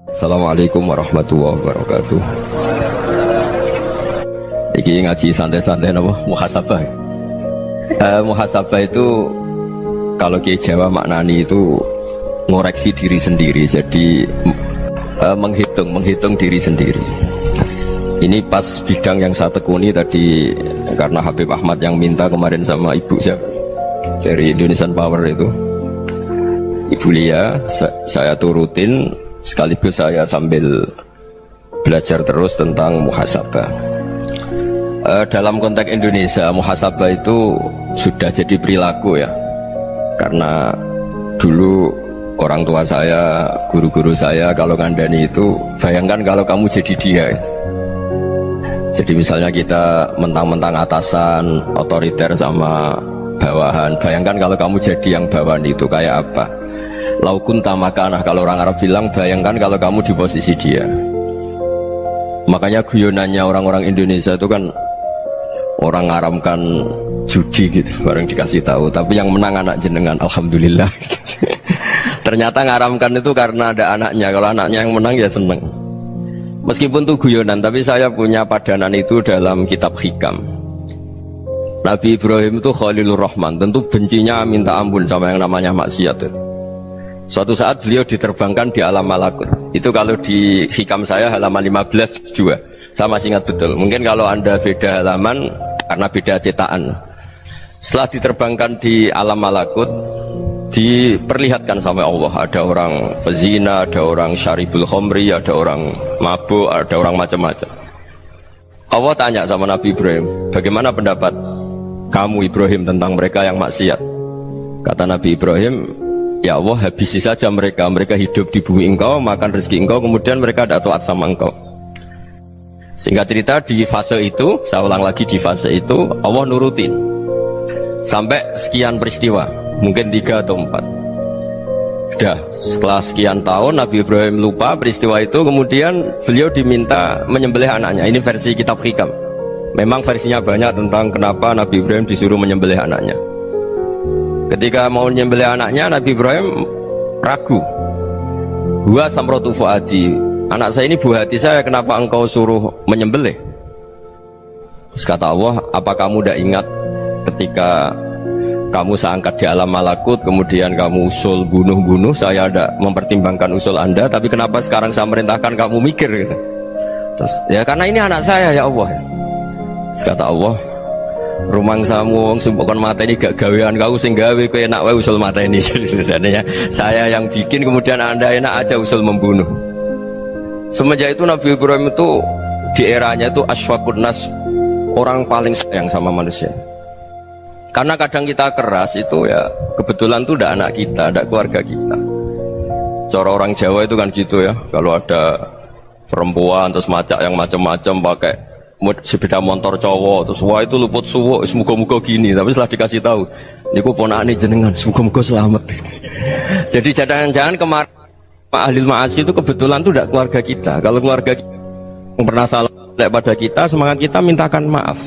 Assalamualaikum warahmatullahi wabarakatuh. Iki ngaji santai-santai nama muhasabah. Muhasabah itu kalau Kiai Jawa maknani itu ngoreksi diri sendiri. Jadi menghitung diri sendiri. Ini pas bidang yang saya tekuni tadi karena Habib Ahmad yang minta kemarin sama ibu saya dari Indonesian Power itu. Ibu Lia, saya turutin sekaligus saya sambil belajar terus tentang muhasabah. Dalam konteks Indonesia, muhasabah itu sudah jadi perilaku ya. Karena dulu orang tua saya, guru-guru saya kalau ngandani itu, bayangkan kalau kamu jadi dia. Jadi misalnya kita mentang-mentang atasan, otoriter sama bawahan, bayangkan kalau kamu jadi yang bawahan itu kayak apa? Laukun tamakanah, kalau orang Arab bilang, bayangkan kalau kamu di posisi dia. Makanya guyonannya orang-orang Indonesia itu kan orang ngaramkan judi gitu, bareng dikasih tahu, tapi yang menang anak jenengan, alhamdulillah. Ternyata ngaramkan itu karena ada anaknya, kalau anaknya yang menang ya seneng. Meskipun itu guyonan, tapi saya punya padanan itu dalam kitab Hikam. Nabi Ibrahim itu Khalilur Rahman, tentu bencinya minta ampun sama yang namanya maksiat. Suatu saat beliau diterbangkan di alam malakut. Itu kalau di Hikam saya halaman 15 juga. Saya masih ingat betul. Mungkin kalau Anda beda halaman karena beda cetakan. Setelah diterbangkan di alam malakut, diperlihatkan sama Allah, ada orang pezina, ada orang syaribul khomri, ada orang mabuk, ada orang macam-macam. Allah tanya sama Nabi Ibrahim, bagaimana pendapat kamu Ibrahim tentang mereka yang maksiat? Kata Nabi Ibrahim, ya Allah, habisi saja mereka. Mereka hidup di bumi engkau, makan rezeki engkau, kemudian mereka tidak taat sama engkau. Singkat cerita, di fase itu, saya ulang lagi, di fase itu Allah nurutin sampai sekian peristiwa, mungkin 3 atau 4. Sudah setelah sekian tahun Nabi Ibrahim lupa peristiwa itu, kemudian beliau diminta menyembelih anaknya. Ini versi kitab Hikam. Memang versinya banyak tentang kenapa Nabi Ibrahim disuruh menyembelih anaknya. Ketika mau menyembelih anaknya, Nabi Ibrahim ragu. Huwa samratu fuadi, anak saya ini buah hati saya, kenapa engkau suruh menyembelih? Terus kata Allah, apa kamu tidak ingat ketika kamu saya angkat di alam malakut, kemudian kamu usul bunuh-bunuh, saya tidak mempertimbangkan usul Anda, tapi kenapa sekarang saya merintahkan kamu mikir gitu? Terus, ya karena ini anak saya ya Allah. Terus kata Allah, rumang samu wong sumpukon mata ini gak gawean kau sing gawe kowe enak wae usul mata ini. Sebenarnya saya yang bikin, kemudian Anda enak aja usul membunuh. Semenjak itu Nabi Ibrahim itu di eranya itu asfaqun nas, orang paling sayang sama manusia. Karena kadang kita keras itu ya kebetulan tuh udah anak kita, ada keluarga kita. Cara orang Jawa itu kan gitu ya, kalau ada perempuan terus macak yang macam-macam pakai sepeda motor cowok, terus wah itu luput suwo, semoga-moga gini. Tapi setelah dikasih tahu, niku ponakane jenengan, semoga-moga selamat. Jadi jangan-jangan kemarin Pak Ahlil Ma'asi itu kebetulan tuh tidak keluarga kita. Kalau keluarga kita yang pernah salah pada kita, semangat kita mintakan maaf.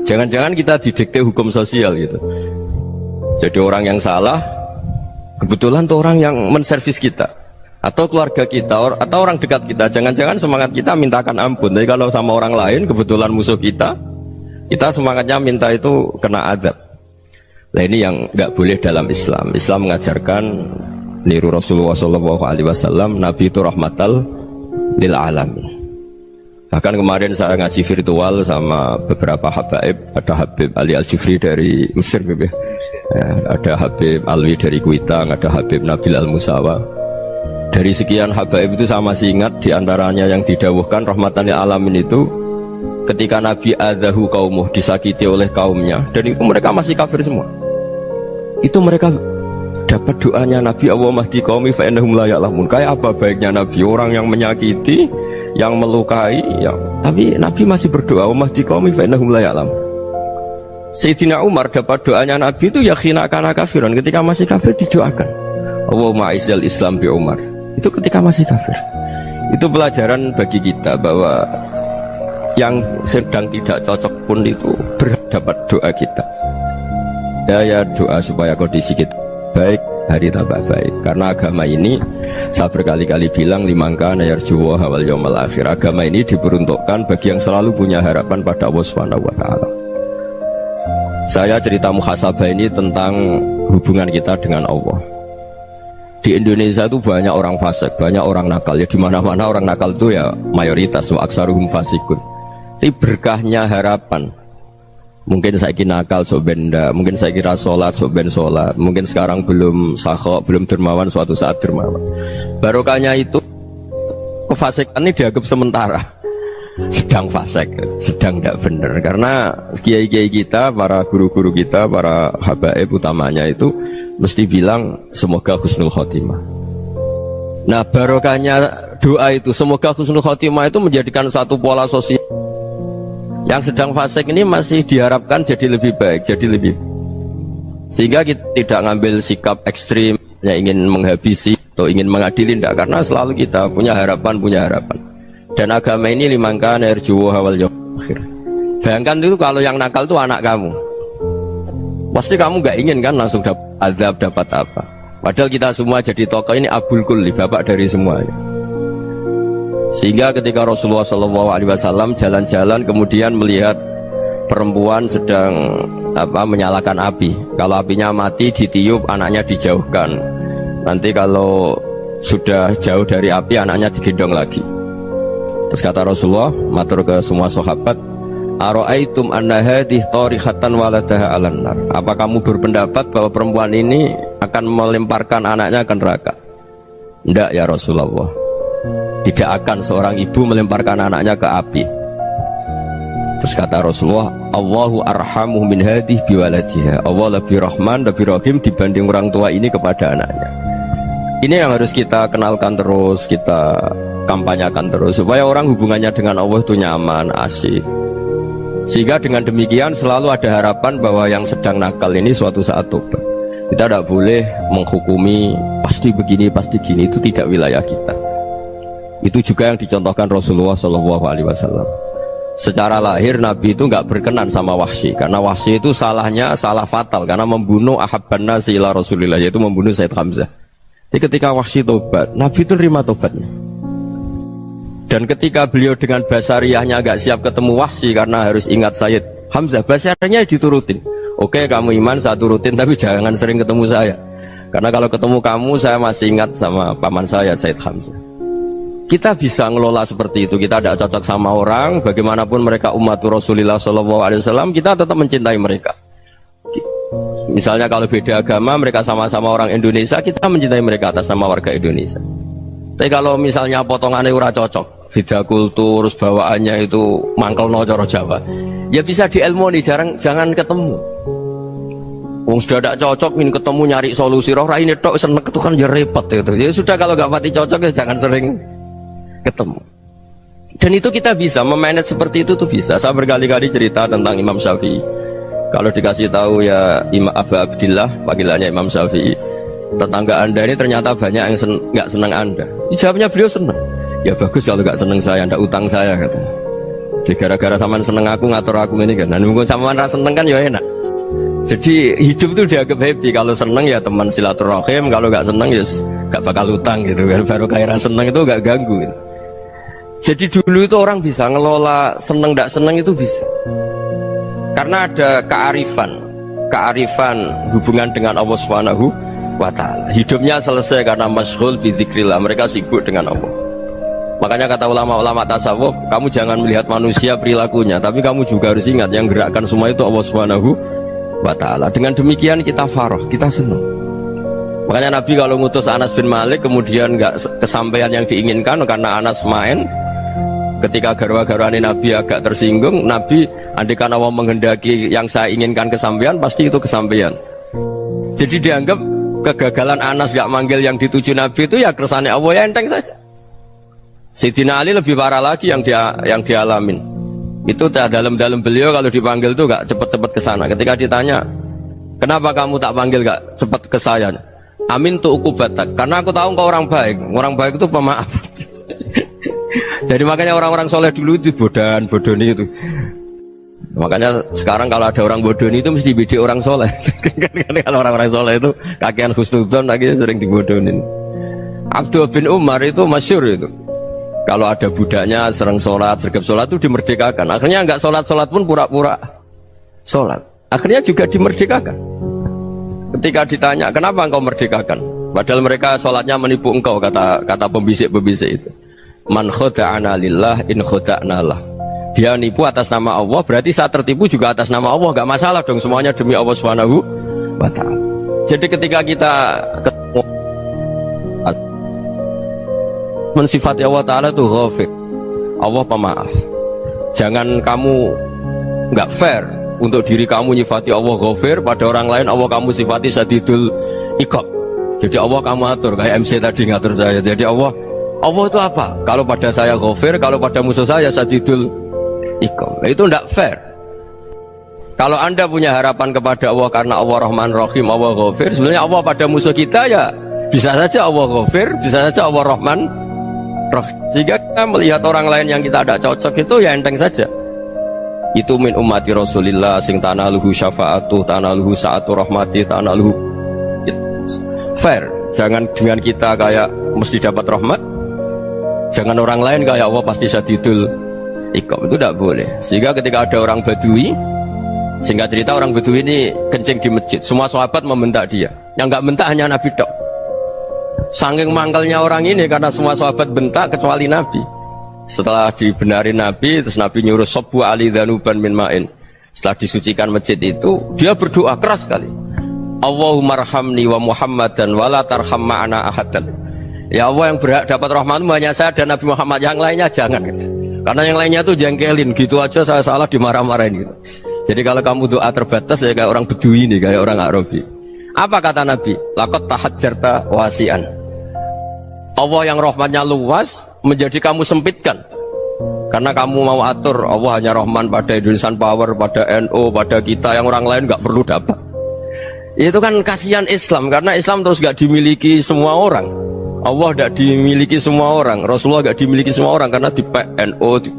Jangan-jangan kita didikte hukum sosial gitu. Jadi orang yang salah kebetulan tuh orang yang menservis kita, atau keluarga kita, atau orang dekat kita. Jangan-jangan semangat kita mintakan ampun. Tapi kalau sama orang lain kebetulan musuh kita, kita semangatnya minta itu kena adab. Nah ini yang nggak boleh dalam Islam. Islam mengajarkan niru Rasulullah SAW, Nabi itu rahmatal lil alamin. Bahkan kemarin saya ngaji virtual sama beberapa habaib. Ada Habib Ali Al-Jufri dari Mesir, ya. Ada Habib Alwi dari Kuitang, ada Habib Nabil Al-Musawa. Dari sekian habaib itu saya masih ingat diantaranya yang didawuhkan rahmatan lil alamin itu ketika Nabi adzahu qaumuh, disakiti oleh kaumnya, dan itu mereka masih kafir semua. Itu mereka dapat doanya Nabi, Allah mahdi qaumi fa innahum la ya'lamun. Kayak apa baiknya Nabi, orang yang menyakiti, yang melukai, tapi Nabi masih berdoa, Allah mahdi qaumi fa innahum la ya'lamun. Sayyidina Umar dapat doanya Nabi itu ya khina kana kafiran, ketika masih kafir didoakan, Allahumma aizzal Islam bi Umar. Itu ketika masih kafir. Itu pelajaran bagi kita bahwa yang sedang tidak cocok pun itu berdapat doa kita. Ya doa supaya kondisi kita baik. hari tambah baik. Karena agama ini, saya berkali-kali bilang, limangka nayarjuwa hawal yawmal akhir. Agama ini diperuntukkan bagi yang selalu punya harapan pada Allah Subhanahu wa Ta'ala. Saya cerita muhasabah ini tentang hubungan kita dengan Allah. Di Indonesia itu banyak orang fasik, banyak orang nakal. Ya di mana-mana orang nakal itu ya mayoritas, wa aksaruhum fasikun. Ini berkahnya harapan. Mungkin saya kira nakal sok benda, mungkin saya kira sholat sok ben sholat, mungkin sekarang belum sakhok, belum dermawan, suatu saat dermawan. Barokahnya itu kefasikan ini dianggap sementara, sedang fasik, sedang tidak benar. Karena kiai-kiai kita, para guru-guru kita, para habaib utamanya itu mesti bilang semoga husnul khotimah. Nah barokahnya doa itu semoga husnul khotimah itu menjadikan satu pola sosial. Yang sedang fasik ini masih diharapkan jadi lebih baik, jadi lebih, sehingga kita tidak ngambil sikap ekstrim yang ingin menghabisi atau ingin mengadili, tidak, karena selalu kita punya harapan. Dan agama ini limangka nerjuwo hawal yawmal akhir. Bayangkan itu kalau yang nakal itu anak kamu, pasti kamu nggak ingin kan langsung dapat azab, dapat apa. Padahal kita semua jadi tokoh ini abul kulli, bapak dari semuanya. Sehingga ketika Rasulullah SAW jalan-jalan kemudian melihat perempuan sedang menyalakan api. Kalau apinya mati ditiup, anaknya dijauhkan. Nanti kalau sudah jauh dari api, anaknya digendong lagi. Terus kata Rasulullah, matur ke semua sahabat, Aro'aitum anna hadih tarihatan waladaha alan nar. Apa kamu berpendapat bahwa perempuan ini akan melemparkan anaknya ke neraka? Tidak ya Rasulullah. Tidak akan seorang ibu melemparkan anaknya ke api. Terus kata Rasulullah, Allahu arhamu min hadih biwaladiha. Allah lebih rahman, lebih rahim dibanding orang tua ini kepada anaknya. Ini yang harus kita kenalkan terus, kita kampanyakan terus, supaya orang hubungannya dengan Allah itu nyaman, asik. Sehingga dengan demikian selalu ada harapan bahwa yang sedang nakal ini suatu saat tobat. Kita tidak boleh menghukumi pasti begini, pasti gini, itu tidak wilayah kita. Itu juga yang dicontohkan Rasulullah SAW. Secara lahir Nabi itu nggak berkenan sama Wahsy, karena Wahsy itu salahnya salah fatal, karena membunuh ahabban nasi ila Rasulillah, yaitu membunuh Sayyid Hamzah. Jadi ketika Wahsy tobat, Nabi itu terima tobatnya. Dan ketika beliau dengan basariyahnya nggak siap ketemu Wahsy karena harus ingat Sayyid Hamzah, basariyahnya diturutin. Oke, kamu iman, saya turutin, tapi jangan sering ketemu saya, karena kalau ketemu kamu saya masih ingat sama paman saya Sayyid Hamzah. Kita bisa ngelola seperti itu. Kita tidak cocok sama orang, bagaimanapun mereka umatur Rasulullah SAW, kita tetap mencintai mereka. Misalnya kalau beda agama, mereka sama-sama orang Indonesia, kita mencintai mereka atas nama warga Indonesia. Tapi kalau misalnya potongannya ora cocok, beda kultur, bawaannya itu mangkel no coro Jawa, ya bisa diilmoni, jangan ketemu. Wong sudah tidak cocok, ingin ketemu nyari solusi, roh ini tok seneng itu kan ya repot gitu. Ya sudah, kalau nggak pati cocok ya jangan sering ketemu. Dan itu kita bisa memanage seperti itu tuh bisa. Saya berkali-kali cerita tentang Imam Syafi'i. Kalau dikasih tahu ya Imam Abu Abdillah, panggilannya Imam Syafi'i, tetangga anda ini ternyata banyak yang nggak senang anda. Jawabnya beliau senang. Ya bagus kalau nggak senang saya, ndak utang saya katanya. Jadi gara-gara saman seneng aku ngatur aku ini kan. Dan mungkin saman rasa seneng kan ya enak. Jadi hidup itu dianggap happy. Kalau seneng ya teman silaturahim, kalau nggak seneng ya nggak bakal utang gitu kan. Baru kayak rasa seneng itu nggak ganggu gitu. Jadi dulu itu orang bisa ngelola seneng tidak seneng itu bisa, karena ada kearifan hubungan dengan Allah Subhanahu wa Ta'ala. Hidupnya selesai karena masyghul bidzikrillah, mereka sibuk dengan Allah. Makanya kata ulama-ulama tasawuf, kamu jangan melihat manusia perilakunya, tapi kamu juga harus ingat yang gerakkan semua itu Allah Subhanahu wa Ta'ala. Dengan demikian kita farah, kita senang. Makanya Nabi kalau ngutus Anas bin Malik kemudian nggak kesampaian yang diinginkan karena Anas main, ketika garwa-garwani Nabi agak tersinggung, Nabi andaikan Allah menghendaki yang saya inginkan kesampaian, pasti itu kesampaian. Jadi dianggap kegagalan Anas gak manggil yang dituju Nabi itu ya kersane Allah, ya enteng saja. Sayyidina Ali lebih parah lagi yang dialamin. Itu dalam beliau kalau dipanggil itu gak cepet-cepet ke sana. Ketika ditanya, kenapa kamu tak panggil gak cepet ke saya? Amin tu ukubatak, karena aku tahu engkau orang baik. Orang baik itu pemaaf. Jadi makanya orang-orang soleh dulu itu bodoni itu. Makanya sekarang kalau ada orang bodoh itu mesti dibidik orang soleh. Kalau orang-orang soleh itu kakean husnudzon lagi sering dibodohin. Abdullah bin Umar itu masyhur itu. Kalau ada budaknya sering sholat, sergap sholat itu dimerdekakan. Akhirnya nggak sholat pun pura-pura sholat. Akhirnya juga dimerdekakan. Ketika ditanya, kenapa engkau merdekakan? Padahal mereka sholatnya menipu engkau, kata pembisik-pembisik itu. Man khoda'ana lillah in khoda'na lah. Dia nipu atas nama Allah, berarti saat tertipu juga atas nama Allah, gak masalah dong, semuanya demi Allah Subhanahu wa ta'ala. Jadi ketika kita ketemu mensifati Allah Ta'ala itu ghafir, Allah pemaaf. Jangan kamu gak fair untuk diri kamu nyifati Allah ghafir, pada orang lain Allah kamu sifati syadidul iqab. Jadi Allah kamu atur, kayak MC tadi ngatur saya. Jadi Allah itu apa? Kalau pada saya ghafir, kalau pada musuh saya syadidul iqam. Nah, itu tidak fair. Kalau Anda punya harapan kepada Allah karena Allah Rahman Rahim, Allah Ghafir, sebenarnya Allah pada musuh kita ya bisa saja Allah Ghafir, bisa saja Allah Rahman Rahim. Sehingga kita melihat orang lain yang kita tidak cocok itu ya enteng saja. Itu min ummati Rasulillah sing tanaluhu syafa'atu, tanaluhu sa'atu rahmati, tanaluhu fair. Jangan dengan kita kayak mesti dapat rahmat. Jangan orang lain kayak Allah pasti syadidul iqab, itu tidak boleh. Sehingga ketika ada orang Badui, singkat cerita orang Badui ini kencing di masjid, semua sahabat membentak dia. Yang nggak bentak hanya Nabi dok. Saking mangkalnya orang ini karena semua sahabat bentak kecuali Nabi. Setelah dibenarin Nabi, terus Nabi nyuruh sobu ali dhanuban min ma'in. Setelah disucikan masjid itu, dia berdoa keras sekali. Allahumma arhamni wa Muhammadan wa la tarham ma'ana ahadan. Ya Allah, yang berhak dapat rahmatmu hanya saya dan Nabi Muhammad, yang lainnya jangan gitu. Karena yang lainnya tuh jengkelin, gitu aja saya salah dimarah-marahin gitu. Jadi kalau kamu doa terbatas ya kayak orang Bedui nih, kayak orang Arabi. Apa kata Nabi? Laqad tahajjarta wasi'an. Allah yang rahmatnya luas menjadi kamu sempitkan. Karena kamu mau atur Allah hanya Rahman pada Indonesian Power, pada NU, pada kita, yang orang lain nggak perlu dapat. Itu kan kasihan Islam, karena Islam terus nggak dimiliki semua orang. Allah tidak dimiliki semua orang, Rasulullah tidak dimiliki semua orang, karena di NU, di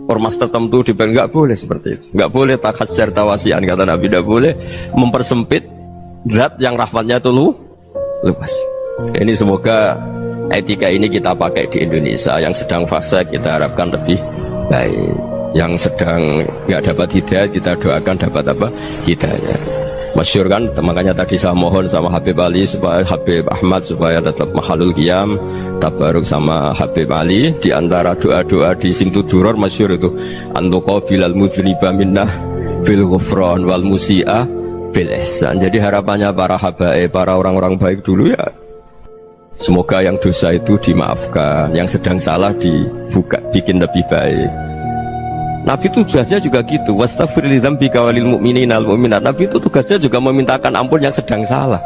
ormas tertentu, di nggak boleh seperti itu, nggak boleh takhasyar tawasian, kata Nabi, tidak boleh mempersempit zat yang rahmatnya itu luas. Ini semoga etika ini kita pakai di Indonesia. Yang sedang fase kita harapkan lebih baik, yang sedang nggak dapat hidayah kita doakan dapat apa? Hidayah. Masyhur kan, makanya tadi saya mohon sama Habib Ali supaya Habib Ahmad supaya tetap mahalul qiyam tabaruk sama Habib Ali. Di antara doa-doa di Simtud Duror masyhur itu antuqa bilal mudhniba minnah bil ghufran wal musi'a bil ihsan. Jadi harapannya para habaib, para orang-orang baik dulu ya, semoga yang dosa itu dimaafkan, yang sedang salah dibuka, bikin lebih baik. Nabi itu tugasnya juga gitu, wastaghfir li dzambika walil mu'minina wal mu'minat. Nabi itu tugasnya juga memintakan ampun yang sedang salah.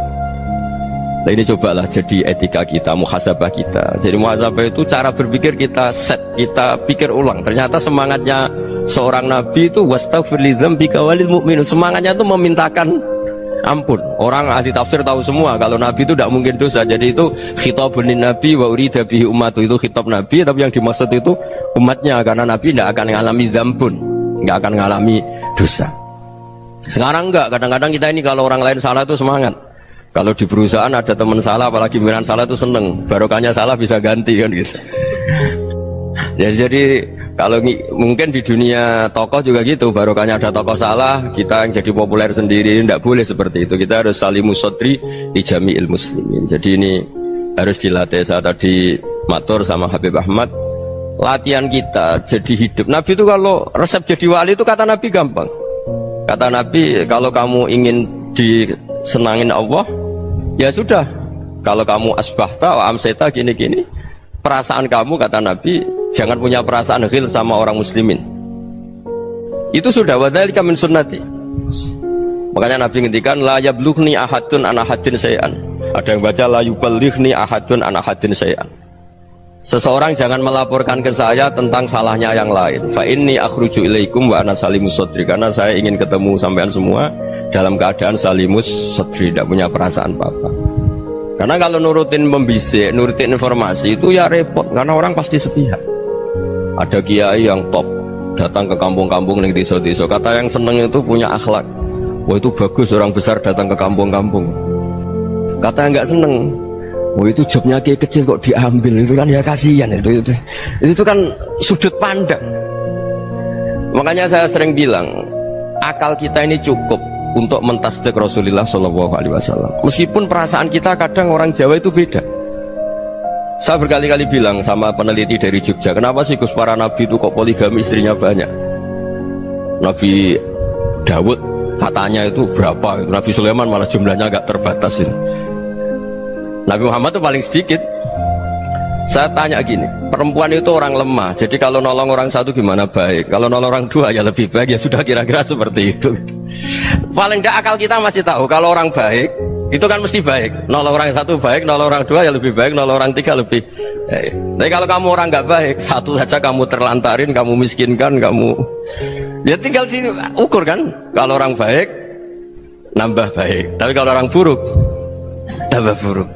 Nah ini cobalah jadi etika kita, muhasabah kita. Jadi muhasabah itu cara berpikir kita set, kita pikir ulang. Ternyata semangatnya seorang Nabi itu wastaghfir li dzambika walil mu'minun. Semangatnya itu memintakan ampun. Orang ahli tafsir tahu semua kalau Nabi itu tidak mungkin dosa. Jadi itu khitabun Nabi wa urida bihi ummatu, itu khitab Nabi, tapi yang dimaksud itu umatnya, karena Nabi tidak akan mengalami dzambun, tidak akan mengalami dosa. Sekarang enggak, kadang-kadang kita ini kalau orang lain salah itu semangat. Kalau di perusahaan ada teman salah, apalagi pimpinan salah itu seneng, barokahnya salah bisa ganti kan gitu. Ya, jadi kalau mungkin di dunia tokoh juga gitu, barokahnya ada tokoh salah, kita yang jadi populer sendiri, tidak boleh seperti itu. Kita harus salimus sodri di jami'il muslimin. Jadi ini harus dilatih. Saya tadi matur sama Habib Ahmad, latihan kita jadi hidup. Nabi itu kalau resep jadi wali itu kata Nabi gampang. Kata Nabi, kalau kamu ingin disenangin Allah, ya sudah. Kalau kamu asbahta wa amseta gini-gini, perasaan kamu, kata Nabi, jangan punya perasaan ghil sama orang muslimin. Itu sudah wadzalika min sunnati. Makanya Nabi ngendikan la yablughni ahadun an ahadin syai'an. Ada yang baca la yuballighni ahadun an ahadin syai'an. Seseorang jangan melaporkan ke saya tentang salahnya yang lain. Fa inni akhruju ilaikum wa ana salimus sadri. Karena saya ingin ketemu sampean semua dalam keadaan salimus sadri, tidak punya perasaan apa-apa. Karena kalau nurutin membisik, nurutin informasi itu ya repot, karena orang pasti sepihak. Ada kiai yang top datang ke kampung-kampung ning desa-desa. Kata yang seneng itu punya akhlak. Wah itu bagus orang besar datang ke kampung-kampung. Kata yang nggak seneng, wah itu jobnya kayak kecil kok diambil, itu kan ya kasihan itu kan sudut pandang. Makanya saya sering bilang, akal kita ini cukup untuk mentasdik Rasulullah SAW. Meskipun perasaan kita kadang orang Jawa itu beda. Saya berkali-kali bilang sama peneliti dari Jogja, kenapa sih Gus para nabi itu kok poligami istrinya banyak? Nabi Dawud katanya itu berapa? Nabi Sulaiman malah jumlahnya agak terbatas ini. Nabi Muhammad itu paling sedikit. Saya tanya gini, perempuan itu orang lemah, jadi kalau nolong orang satu gimana baik, kalau nolong orang dua ya lebih baik, ya sudah kira-kira seperti itu. Paling tidak akal kita masih tahu kalau orang baik itu kan mesti baik, nolong orang satu baik, nolong orang dua ya lebih baik, nolong orang tiga lebih baik. Tapi kalau kamu orang nggak baik, satu saja kamu terlantarin, kamu miskinkan, kamu ya tinggal diukur kan. Kalau orang baik nambah baik, tapi kalau orang buruk tambah buruk.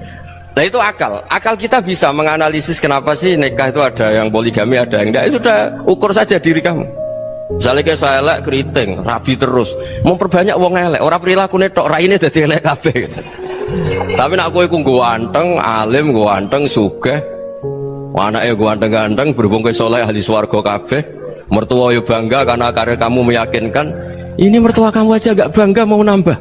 Nah itu akal kita bisa menganalisis kenapa sih nikah itu ada yang poligami, ada yang enggak. Sudah ukur saja diri kamu. Misalnya kayak saya elek keriting, rabi terus, memperbanyak wong elek, orang perilaku netok, raine dadi elek kabeh gitu. Tapi nak kowe ku ganteng, alim, ganteng, sugih, anake ganteng-ganteng, berhubung kowe saleh ahli swarga kabeh, mertua yo bangga karena karir kamu meyakinkan. Ini mertua kamu aja gak bangga mau nambah.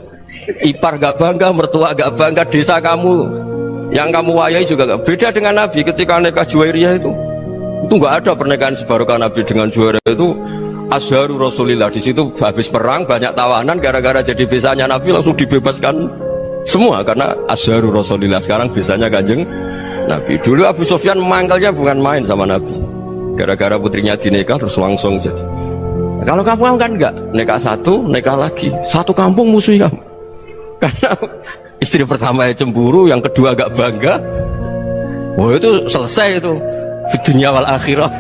Ipar gak bangga, mertua gak bangga, desa kamu yang kamu wayai juga gak beda dengan Nabi ketika nikah Juwairiyah itu gak ada pernikahan sebarokah Nabi dengan Juwairiyah itu Azharu Rasulillah. Di situ habis perang banyak tawanan, gara-gara jadi besanya Nabi langsung dibebaskan semua karena Azharu Rasulillah. Sekarang besanya Kanjeng Nabi. Dulu Abu Sufyan memanggilnya bukan main sama Nabi, gara-gara putrinya dinikah terus langsung jadi. Kalau kamu kan enggak, nikah satu, nikah lagi, satu kampung musuh kamu karena istri pertama ya cemburu, yang kedua agak bangga. Wah itu selesai itu di dunia wal akhirah.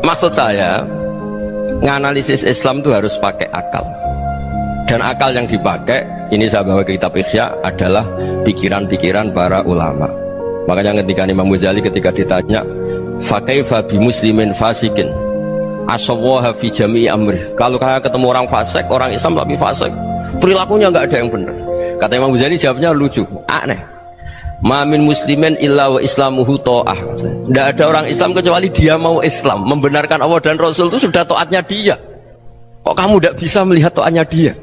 Maksud saya nganalisis Islam itu harus pakai akal. Dan akal yang dipakai, ini saya bawa ke kitab Ihya, adalah pikiran-pikiran para ulama. Makanya ketika Imam Ghazali ketika ditanya fakaifa bi muslimin fasikin asawaha fi jami'i amri, kalau kalian ketemu orang fasik, orang Islam tapi fasik, perilakunya nggak ada yang benar. Kata Imam Ghazali jawabnya lucu, aneh. Ma min muslimin illa wa islamuhu ta'ah. Tidak ada orang Islam kecuali dia mau Islam, membenarkan Allah dan Rasul itu sudah taatnya dia. Kok kamu tidak bisa melihat taatnya dia?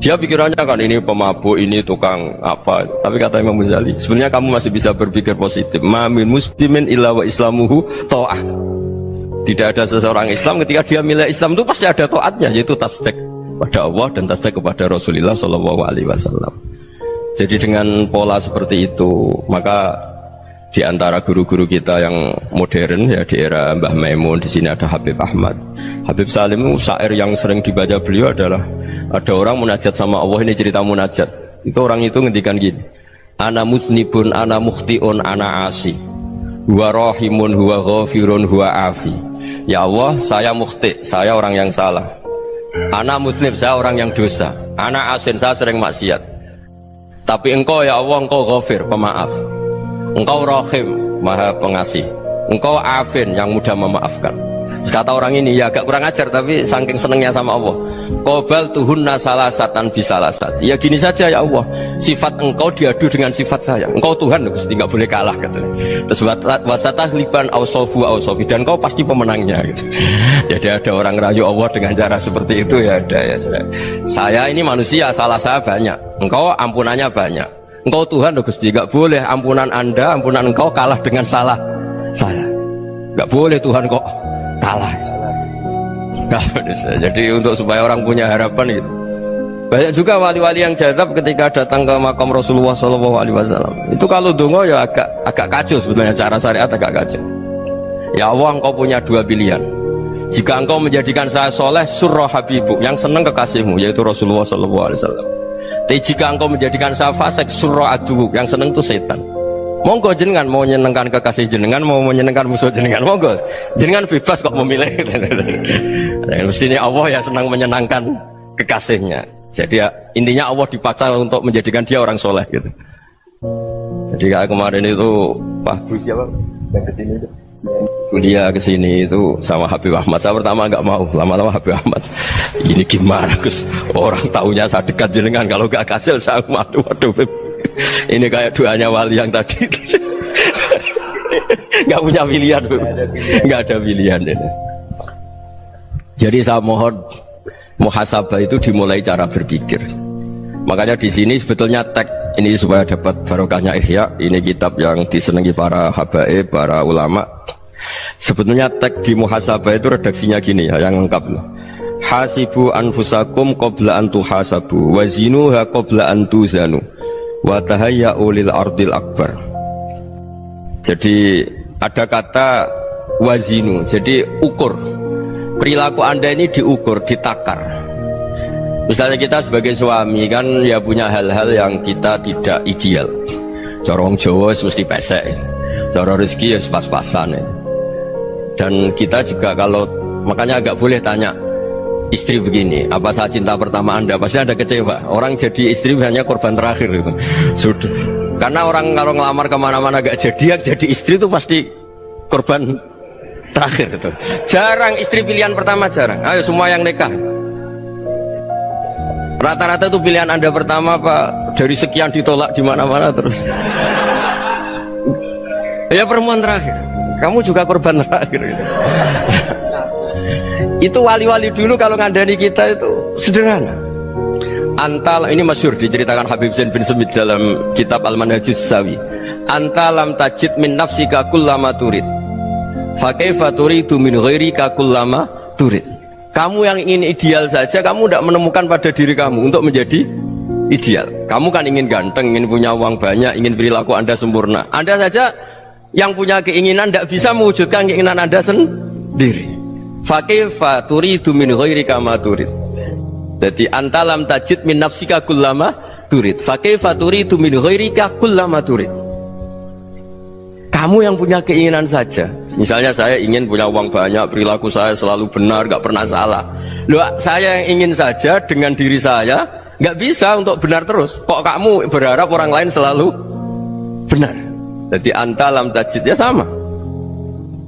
Dia pikirannya kan ini pemabuk, ini tukang apa. Tapi kata Imam Ghazali, sebenarnya kamu masih bisa berpikir positif. Ma min muslimin illa wa islamuhu ta'ah. Tidak ada seseorang Islam ketika dia milih Islam itu pasti ada taatnya, yaitu tasdik pada Allah dan tasdik kepada Rasulullah SAW. Jadi dengan pola seperti itu, maka di antara guru-guru kita yang modern ya di era Mbah Maimun, di sini ada Habib Ahmad, Habib Salim, syair yang sering dibaca beliau adalah ada orang munajat sama Allah. Ini cerita munajat. Itu orang itu ngendikan gini, ana muznibun, ana mukhtiun, ana asi, huwa rahimun, huwa ghafirun, huwa afi. Ya Allah, saya mukhti, saya orang yang salah. Ana muznib, saya orang yang dosa. Ana asin, saya sering maksiat. Tapi engkau ya Allah, engkau ghafir, pemaaf. Engkau rahim, maha pengasih. Engkau afin, yang mudah memaafkan. Kata orang ini ya agak kurang ajar, tapi saking senengnya sama Allah. Qobal tuhunna salasatan bisalasat. Ya gini saja ya Allah, sifat engkau diadu dengan sifat saya. Engkau Tuhan, Gusti, nggak boleh kalah katanya. Terus wasatah liban ausofu ausofi, dan kau pasti pemenangnya gitu. Jadi ada orang rayu Allah dengan cara seperti itu ya ada ya. Saya ini manusia, salah saya banyak. Engkau ampunannya banyak. Engkau Tuhan, Gusti, nggak boleh ampunan Anda, ampunan engkau kalah dengan salah saya. Nggak boleh Tuhan kok kalah. Jadi untuk supaya orang punya harapan gitu. Banyak juga wali-wali yang jadab ketika datang ke makam Rasulullah SAW. Itu kalau dongo ya agak kacau sebenarnya, cara syariat agak kacau. Ya Allah, engkau punya dua pilihan. Jika engkau menjadikan saya soleh, surah habibuk, yang senang kekasihmu, yaitu Rasulullah SAW. Tapi jika engkau menjadikan saya fasik, surah adubuk, yang senang itu setan. Monggo jenengan mau menyenangkan kekasih jenengan, mau menyenangkan musuh jenengan, monggo jenengan bebas kok memilih. Mestinya Allah ya senang menyenangkan kekasihnya. Jadi ya, intinya Allah dipaksa untuk menjadikan dia orang soleh gitu. Jadi kayak kemarin itu Pak Gus siapa yang kesini itu kuliah ke sini itu sama Habib Ahmad. Saya pertama nggak mau, lama-lama Habib Ahmad. Ini gimana Gus? Orang taunya saya dekat jenengan, kalau nggak kasil saya waduh. Ini kayak doanya wali yang tadi. Nggak punya pilihan, nggak ada pilihan. Jadi saya mohon muhasabah itu dimulai cara berpikir. Makanya di sini sebetulnya tag ini supaya dapat barokahnya Ihya. Ini kitab yang disenangi para habaib, para ulama. Sebetulnya tag di muhasabah itu redaksinya gini ya, yang lengkap. Hasibu anfusakum qabla an tuhasabu wazinuha qabla an tuzanu wa tahayya'u lil ardil akbar. Jadi ada kata wazinu, jadi ukur. Perilaku Anda ini diukur, ditakar. Misalnya kita sebagai suami kan ya punya hal-hal yang kita tidak ideal. Corong Jawa mesti pesek, cara rezeki ya pas-pasan ya. Dan kita juga kalau makanya agak boleh tanya istri begini, apa saat cinta pertama Anda? Pasti Anda kecewa. Orang jadi istri hanya korban terakhir itu. Sudah. Karena orang kalau ngelamar kemana-mana gak jadi, yang jadi istri itu pasti korban terakhir itu. Jarang istri pilihan pertama, jarang. Ayo semua yang nikah. Rata-rata itu pilihan Anda pertama Pak, dari sekian ditolak di mana-mana terus. Ya perempuan terakhir. Kamu juga korban terakhir gitu. Itu wali-wali dulu kalau ngandani kita itu sederhana. Antal ini masyhur diceritakan Habib Zain bin Semit dalam kitab Al-Manhajus Sawi. Antalam tajid min nafsika kullama turid. Fa kaifa turidu min ghairika kullama turid. Kamu yang ingin ideal saja, kamu tidak menemukan pada diri kamu untuk menjadi ideal. Kamu kan ingin ganteng, ingin punya uang banyak, ingin perilaku Anda sempurna. Anda saja yang punya keinginan tidak bisa mewujudkan keinginan Anda sendiri. Fakaifa turidu min ghairika ma turid. Jadi antalam tajid min nafsika kullama turid. Fakaifa turidu min ghairika kullama turid. Kamu yang punya keinginan saja. Misalnya saya ingin punya uang banyak, perilaku saya selalu benar, gak pernah salah. Loh, saya yang ingin saja dengan diri saya gak bisa untuk benar terus. Kok kamu berharap orang lain selalu benar? Jadi antalam tajid ya sama.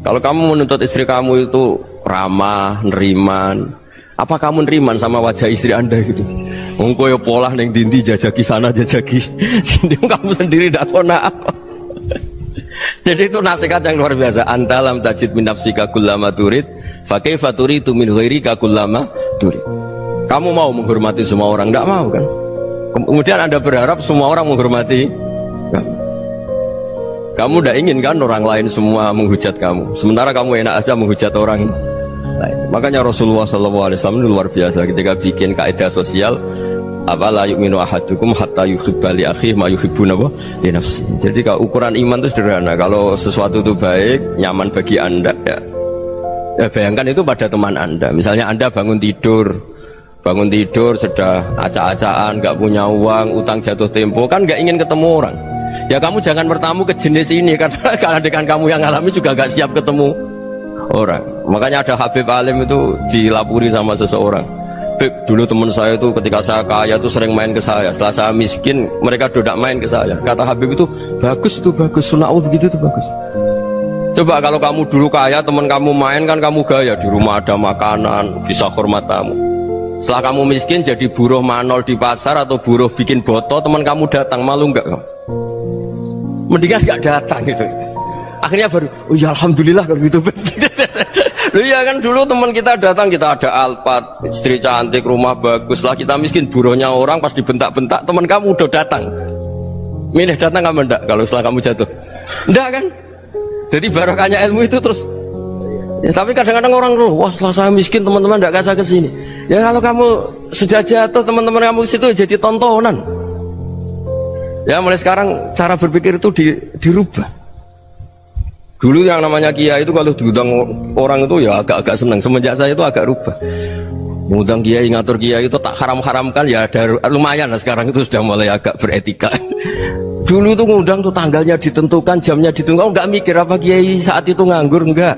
Kalau kamu menuntut istri kamu itu ramah, neriman, apa kamu neriman sama wajah istri Anda gitu? Engkau ya pola neng dindi jajaki sana jajaki sini, kamu sendiri tidak tahu apa. Jadi itu nasihat yang luar biasa. Antalam tajid min nafsika kullama turid, fa kaifa turidu min ghairika kullama turid. Kamu mau menghormati semua orang? Tidak mau kan? Kemudian Anda berharap semua orang menghormati kamu. Kamu tidak ingin kan orang lain semua menghujat kamu, sementara kamu enak aja menghujat orang lain. Makanya Rasulullah SAW luar biasa ketika bikin kaidah sosial, apa la yu'minu ahadukum hatta yuhibba li akhihi ma yuhibbu li nafsi. Jadi kalau ukuran iman itu sederhana. Kalau sesuatu itu baik, nyaman bagi Anda ya bayangkan itu pada teman Anda. Misalnya Anda bangun tidur sudah acak-acakan, gak punya uang, utang jatuh tempo, kan gak ingin ketemu orang. Ya kamu jangan bertamu ke jenis ini, karena dengan kamu yang alami juga gak siap ketemu orang. Makanya ada Habib Alim itu dilapuri sama seseorang. Beb, dulu teman saya itu ketika saya kaya itu sering main ke saya. Setelah saya miskin, mereka tidak main ke saya. Kata Habib itu bagus, sunnah Allah begitu itu bagus. Coba kalau kamu dulu kaya, teman kamu main kan kamu gaya, di rumah ada makanan, bisa hormat tamu. Setelah kamu miskin jadi buruh manol di pasar atau buruh bikin boto, teman kamu datang, malu enggak kamu? Mendingan enggak datang gitu. Akhirnya baru, oh ya alhamdulillah kalau gitu. Loh ya kan dulu teman kita datang, kita ada Alphard, istri cantik, rumah bagus. Lah kita miskin, buruhnya orang pas dibentak-bentak, teman kamu udah datang. Milih datang apa enggak kalau setelah kamu jatuh? Enggak kan? Jadi barokahnya ilmu itu terus. Ya, tapi kadang-kadang orang tuh, wah setelah saya miskin teman-teman enggak kasih ke sini. Ya kalau kamu sudah jatuh, teman-teman kamu ke situ jadi tontonan. Ya mulai sekarang cara berpikir itu dirubah. Dulu yang namanya kiai itu kalau diundang orang itu ya agak-agak senang. Semenjak saya itu agak rubah. Mengundang kiai, ngatur kiai itu tak haram-haramkan ya ada lumayan lah, sekarang itu sudah mulai agak beretika. Dulu itu ngundang tuh tanggalnya ditentukan, jamnya ditentukan, enggak mikir apa kiai saat itu nganggur, enggak.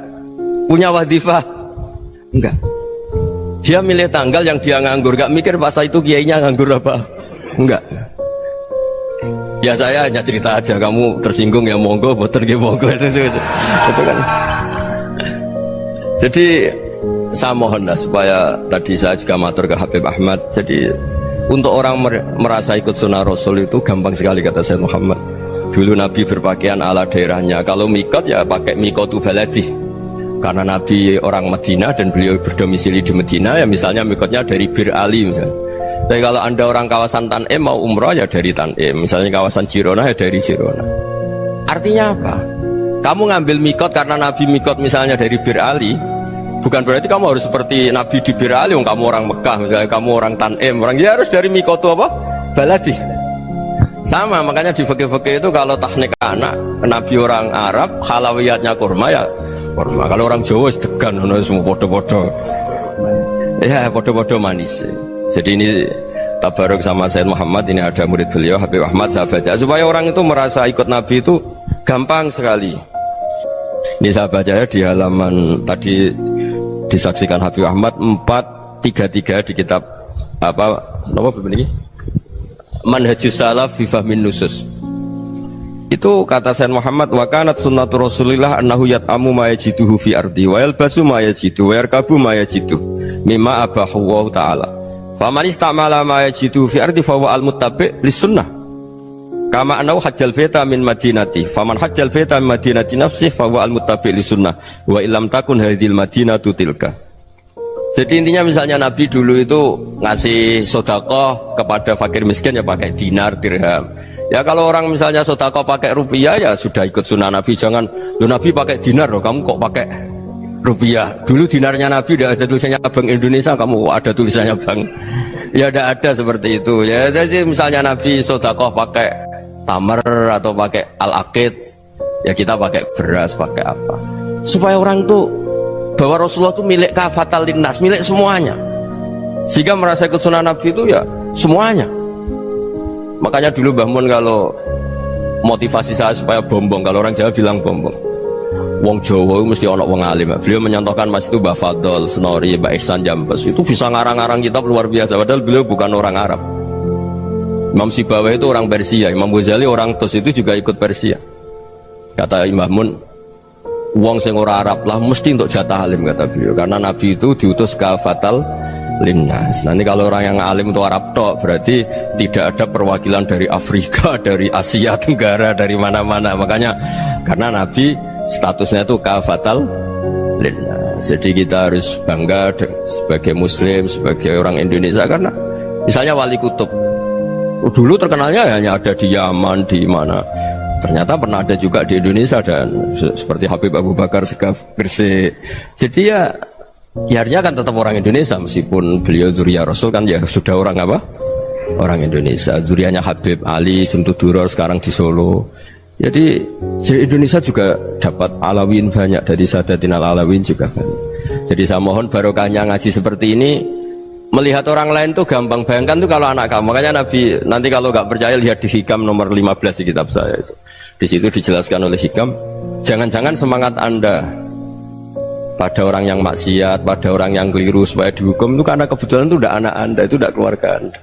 Punya wadifah, enggak. Dia milih tanggal yang dia nganggur, enggak mikir pas itu kiainya nganggur apa, enggak. Ya saya hanya cerita aja, kamu tersinggung ya monggo, boten ya monggo itu kan. Jadi saya mohonlah supaya tadi saya juga matur ke Habib Ahmad. Jadi untuk orang merasa ikut sunnah Rasul itu gampang sekali kata Sayyid Muhammad. Dulu Nabi berpakaian ala daerahnya. Kalau mikot ya pakai mikotu baladi. Karena Nabi orang Medina dan beliau berdomisili di Medina, ya misalnya mikotnya dari Bir Ali misalnya. Tapi kalau anda orang kawasan Tanim mau umroh ya dari Tanim. Misalnya kawasan Jirona ya dari Jirona. Artinya apa? Kamu ngambil mikot karena Nabi mikot misalnya dari Bir Ali, bukan berarti kamu harus seperti Nabi di Bir Ali. Kamu orang Mekah, misalnya kamu orang Tanim, orang ya harus dari mikot itu apa? Baladi. Sama, makanya di fikih-fikih itu kalau tahnik anak Nabi orang Arab, halawiyatnya kurma ya kurma. Kalau orang Jawa sedegan, semua podo-podo. Ya podo-podo manis. Jadi ini tabaruk sama Sayyid Muhammad, ini ada murid beliau Habib Ahmad, saya baca supaya orang itu merasa ikut Nabi itu gampang sekali. Ini saya baca ya di halaman tadi disaksikan Habib Ahmad 433 di kitab apa ini? Manhajus Salaf fi Fahmin Nusus. Itu kata Sayyid Muhammad, wa kanat sunnatu Rasulillah annahu yat'amu ma yajiduhu fi ardi wa yalbasu ma yajidu wa yarkabu ma yajidu mimma abahu Allah ta'ala. Faman istamala ma yajiduhu fi ardi fa huwa al-muttabi' lis-sunnah. Kama annahu hajjal baita min madinati. Faman hajjal baita min madinati nafsihi fa huwa al-muttabi' lis-sunnah wa illam takun hadhil madinatu tilka. Jadi intinya misalnya Nabi dulu itu ngasih sedekah kepada fakir miskin ya pakai dinar, dirham. Ya kalau orang misalnya sedekah pakai rupiah ya sudah ikut sunnah Nabi. Jangan, lu Nabi pakai dinar loh, kamu kok pakai rupiah. Dulu dinarnya Nabi udah ada tulisannya Bank Indonesia, kamu ada tulisannya Bank. Ya udah ada seperti itu. Ya jadi misalnya Nabi sedekah pakai tamar atau pakai al-aqid, ya kita pakai beras, pakai apa. Supaya orang tuh bahwa Rasulullah itu milik kafatal linnas, milik semuanya. Sehingga merasa ikut sunnah Nabi itu ya semuanya. Makanya dulu Mbah Mun kalau motivasi saya supaya bombong, kalau orang Jawa bilang bombong. Wong Jawa mesti ono wong alim. Beliau menyontohkan Mas itu Mbah Fadol, Senori, Mbah Ihsan Jambes itu bisa ngarang-ngarang kitab luar biasa. Padahal beliau bukan orang Arab. Imam Sibawayh itu orang Persia, Imam Ghazali orang Tus itu juga ikut Persia. Kata Mbah Mun, wong sing ora Arab lah mesti untuk jatah alim kata beliau, karena Nabi itu diutus kafatal linnas. Nanti kalau orang yang alim itu Arab tok berarti tidak ada perwakilan dari Afrika, dari Asia Tenggara, dari mana-mana. Makanya karena Nabi statusnya itu kafatal linnas. Jadi kita harus bangga sebagai Muslim, sebagai orang Indonesia, karena misalnya Wali Kutub dulu terkenalnya hanya ada di Yaman, di mana. Ternyata pernah ada juga di Indonesia, dan seperti Habib Abu Bakar Segaf Gresik. Jadi ya akhirnya kan tetap orang Indonesia, meskipun beliau zuriyah Rasul kan ya sudah orang apa? Orang Indonesia. Zuriyahnya Habib Ali Sentuduror sekarang di Solo. Jadi Indonesia juga dapat Alawin banyak, dari Sadatin Al-Alawin juga banyak. Jadi saya mohon barokahnya ngaji seperti ini. Melihat orang lain tuh gampang, bayangkan tuh kalau anak kamu. Makanya Nabi, nanti kalau nggak percaya lihat di Hikam nomor 15 di kitab saya itu. Di situ dijelaskan oleh Hikam, jangan-jangan semangat Anda pada orang yang maksiat, pada orang yang keliru supaya dihukum itu karena kebetulan itu udah anak Anda, itu udah keluarga Anda.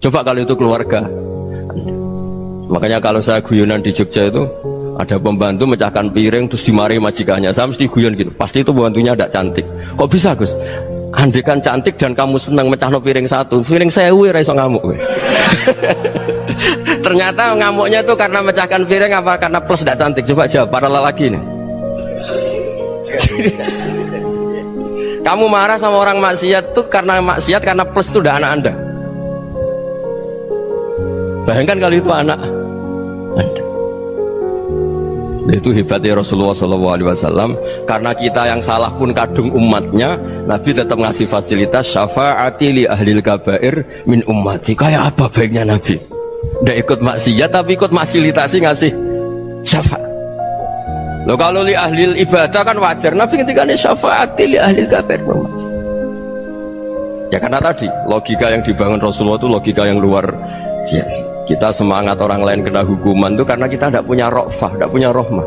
Coba kalau itu keluarga Anda. Makanya kalau saya guyonan di Jogja itu ada pembantu mecahkan piring terus dimarahi majikannya, saya mesti guyon gitu, pasti itu pembantunya tidak cantik. Kok bisa Gus? Andai kan cantik dan kamu senang mecahno piring satu, piring saya ra iso ngamuk. Ternyata ngamuknya itu karena mecahkan piring apa karena plus tidak cantik? Coba jawab para lelaki nih. Kamu marah sama orang maksiat tuh karena maksiat, karena plus itu udah anak Anda. Bayangkan kalau itu anak Anda. Itu hebatnya Rasulullah SAW. Karena kita yang salah pun kadung umatnya, Nabi tetap ngasih fasilitas syafaati li ahlil kabair min ummati. Kayak apa baiknya Nabi? Nggak ikut maksiat tapi ikut fasilitasi ngasih syafaat. Loh kalau li ahlil ibadah kan wajar, Nabi ketika ini syafaati li ahlil kabair min ummati. Ya karena tadi logika yang dibangun Rasulullah itu logika yang luar biasa. Kita semangat orang lain kena hukuman itu karena kita tidak punya rofah, tidak punya rohmah.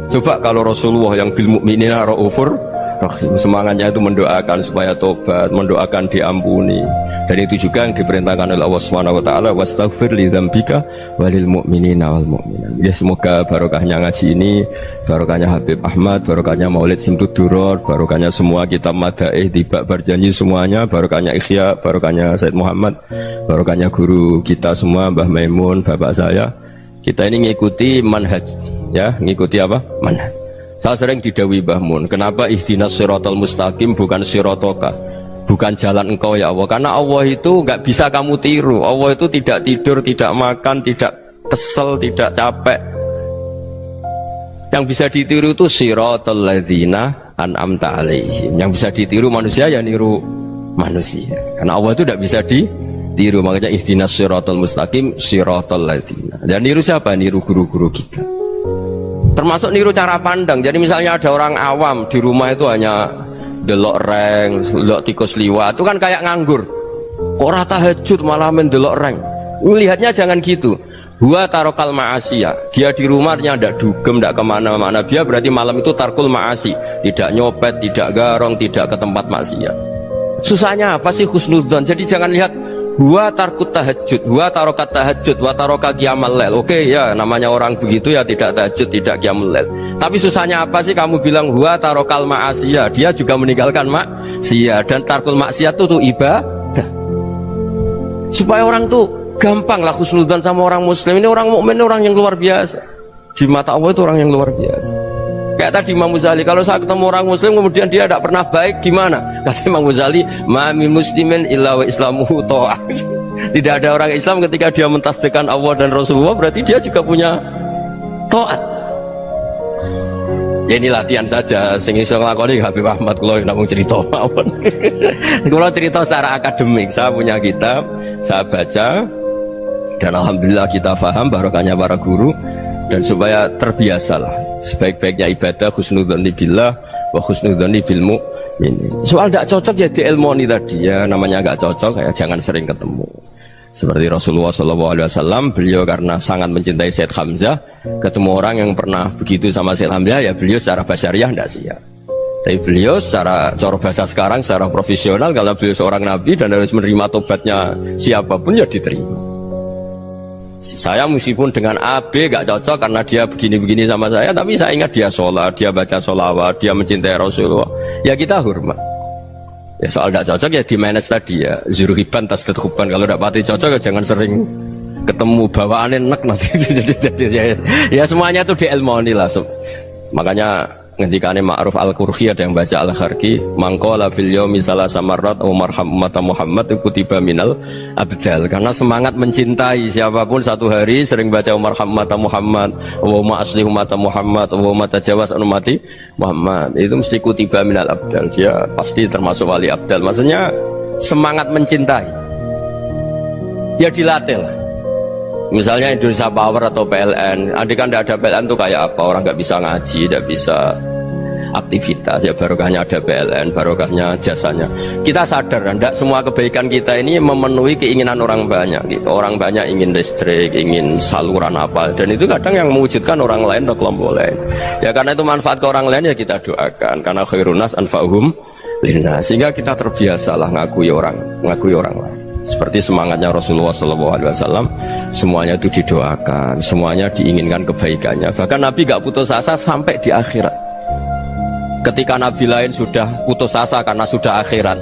Coba kalau Rasulullah yang bil mukminina raufur Rahim. Semangatnya itu mendoakan supaya tobat, mendoakan diampuni. Dan itu juga yang diperintahkan oleh Allah Subhanahu wa taala, wastaghfir li dzambika walil mu'minina wal mu'minat. Ya semoga barokahnya ngaji ini, barokahnya Habib Ahmad, barokahnya Maulid Simtud Duror, barokahnya semua kitab madaih, tiba berjanji semuanya, barokahnya Ikhya, barokahnya Said Muhammad, barokahnya guru kita semua Mbah Maimun, bapak saya. Kita ini ngikuti manhaj, ya, ngikuti apa? Manhaj. Saya sering didhawuhi Mbah Mun, kenapa ihdinas siratal mustaqim bukan siratoka, bukan jalan engkau ya Allah? Karena Allah itu nggak bisa kamu tiru. Allah itu tidak tidur, tidak makan, tidak kesel, tidak capek. Yang bisa ditiru itu siratal ladzina an'amta alaihim. Yang bisa ditiru manusia ya niru manusia. Karena Allah itu tidak bisa ditiru. Makanya ihdinas siratal mustaqim siratal ladzina. Dan niru siapa? Niru guru-guru kita. Termasuk niru cara pandang. Jadi misalnya ada orang awam di rumah itu hanya delok reng, delok tikus liwat, itu kan kayak nganggur. Ora tahajud malah mendelok reng. Melihatnya jangan gitu. Huwa tarokal ma'asiyah. Dia di rumahnya tidak dugem, tidak kemana-mana. Dia berarti malam itu tarkul ma'asi. Tidak nyopet, tidak garong, tidak ke tempat maksiat. Susahnya apa sih husnudzon? Jadi jangan lihat huwa tarkut tahajud, huwa tarokat tahajud, wa taroka qiyamal lail. Oke ya, namanya orang begitu ya tidak tahajud, tidak qiyamul lail. Tapi susahnya apa sih kamu bilang huwa tarokal ma'asiyah? Dia juga meninggalkan maksiat, dan tarkul maksiat itu ibadah. Supaya orang tuh gampang lah husnudzon sama orang muslim. Ini orang mukmin, orang yang luar biasa. Di mata Allah itu orang yang luar biasa. Kayak tadi Imam Ghazali, kalau saya ketemu orang muslim kemudian dia tidak pernah baik, gimana? Kata Imam Ghazali, ma min muslimin illa wa islamuhu ta'ah. Tidak ada orang Islam ketika dia mentasbihkan Allah dan Rasulullah, berarti dia juga punya taat. Ya ini latihan saja, sing iso nglakoni Habib Ahmad kula namung cerita mawon. Kula cerita secara akademik, saya punya kitab, saya baca, dan alhamdulillah kita paham barokahnya para guru, dan supaya terbiasalah sebaik-baiknya ibadah husnudzoni billah wa husnudzoni bil mu'min. Soal tidak cocok ya diilmoni tadi ya, namanya nggak cocok ya jangan sering ketemu. Seperti Rasulullah SAW, beliau karena sangat mencintai Said Hamzah, ketemu orang yang pernah begitu sama Said Hamzah, ya beliau secara basyariah tidak siap. Tapi beliau secara cara bahasa sekarang, secara profesional, kalau beliau seorang nabi dan harus menerima tobatnya siapapun ya diterima. Saya meskipun dengan A, B gak cocok karena dia begini-begini sama saya, tapi saya ingat dia sholat, dia baca sholawat, dia mencintai Rasulullah, ya kita hormat. Ya soal tidak cocok ya di manage tadi ya, zurhiban tasdid huban. Kalau tidak pati cocok ya jangan sering ketemu, bawaannya enak nanti. Jadi ya semuanya itu diilmoni lah. Makanya ngendikane Ma'ruf Al-Qurhi ada yang baca Al-Kharqi, mangqala fil yaumi salasa marrat wa marham umat Muhammad kutiba minal abdal. Karena semangat mencintai siapapun satu hari sering baca marham umat Muhammad wa ma asli umat Muhammad wa ma tajawaz an umati Muhammad, itu mesti kutiba minal abdal. Dia pasti termasuk wali abdal. Maksudnya semangat mencintai ya dilatih lah. Misalnya Indonesia Power atau PLN, andai kan tidak ada PLN tuh kayak apa? Orang nggak bisa ngaji, tidak bisa aktivitas. Ya barokahnya ada PLN, barokahnya jasanya. Kita sadar, tidak semua kebaikan kita ini memenuhi keinginan orang banyak. Gitu. Orang banyak ingin listrik, ingin saluran apa, dan itu kadang yang mewujudkan orang lain atau kelompok lain. Ya karena itu manfaat ke orang lain ya kita doakan. Karena khairunas anfa'uhum linnas. Sehingga kita terbiasalah ngakui orang lain. Seperti semangatnya Rasulullah SAW, semuanya itu didoakan, semuanya diinginkan kebaikannya. Bahkan Nabi gak putus asa sampai di akhirat. Ketika Nabi lain sudah putus asa karena sudah akhirat,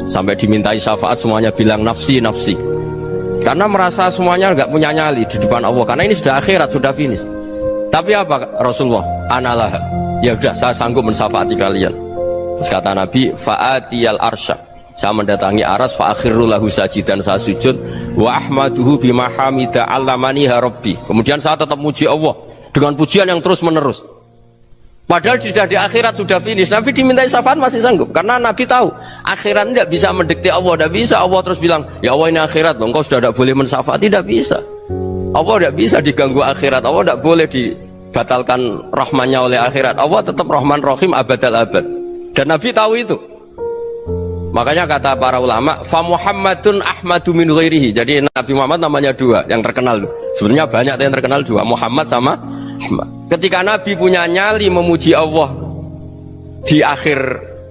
sampai dimintai syafaat semuanya bilang nafsi nafsi, karena merasa semuanya gak punya nyali di depan Allah. Karena ini sudah akhirat, sudah finish. Tapi apa Rasulullah? Analah, ya sudah saya sanggup mensyafaati kalian. Terus kata Nabi, fa'atiyal arsya, saya mendatangi aras, fa'akhirru lahu sajidan, saya sujud, wa ahmaduhu bima hamida allamaniha rabbi. Kemudian saya tetap muji Allah dengan pujian yang terus menerus. Padahal sudah di akhirat, sudah finish. Nabi dimintai syafaat masih sanggup, karena Nabi tahu akhirat tidak bisa mendikte Allah, tidak bisa. Allah terus bilang, ya Allah ini akhirat loh, engkau sudah tidak boleh mensyafaat. Tidak bisa. Allah tidak bisa diganggu akhirat. Allah tidak boleh dibatalkan rahmannya oleh akhirat. Allah tetap Rahman Rahim abadal abad. Dan Nabi tahu itu. Makanya kata para ulama, fa Muhammadun ahmadu min ghairihi. Jadi Nabi Muhammad namanya dua yang terkenal. Sebenarnya banyak yang terkenal dua, Muhammad sama Ahmad. Ketika Nabi punya nyali memuji Allah di akhir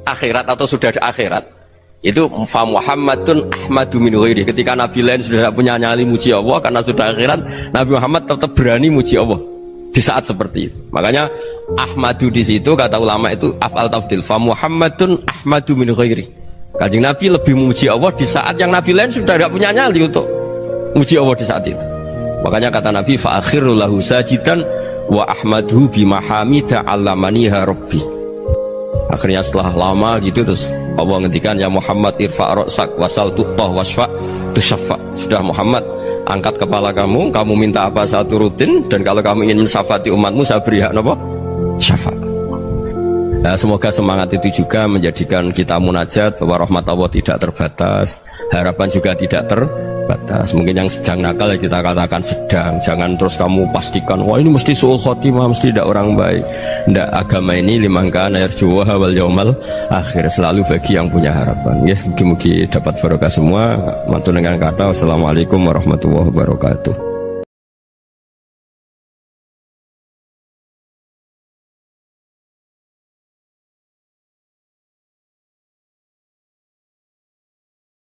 akhirat atau sudah ada akhirat itu fa Muhammadun ahmadu min ghairi. Ketika Nabi lain sudah tidak punya nyali muji Allah karena sudah akhirat, Nabi Muhammad tetap berani muji Allah di saat seperti itu. Makanya ahmadu di situ kata ulama itu af'al tafdil, fa Muhammadun ahmadu min ghairi. Kanjeng Nabi lebih memuji Allah di saat yang Nabi lain sudah tidak punya nyali untuk muji Allah di saat itu. Makanya kata Nabi fa akhiru lahu sajidan wa ahmaduhu bi mahamida 'allamaniha rabbi. Akhirnya setelah lama gitu terus Allah ngendikan ya Muhammad irfa' ra'sak wasal tu'tah wasfa' tusyaffa. Sudah Muhammad, angkat kepala kamu, kamu minta apa saya turutin, dan kalau kamu ingin mensyafaati umatmu saya beri hak apa? Syafaat. Nah, semoga semangat itu juga menjadikan kita munajat bahwa rahmat Allah tidak terbatas, harapan juga tidak terbatas. Mungkin yang sedang nakal ya kita katakan sedang, jangan terus kamu pastikan wah ini mesti su'ul khotimah, mesti tidak orang baik. Tidak, agama ini liman kana yarjuha wal yaumal akhir, selalu bagi yang punya harapan. Ya, mungkin dapat barokah semua. Mantu dengan kata wassalamualaikum warahmatullahi wabarakatuh.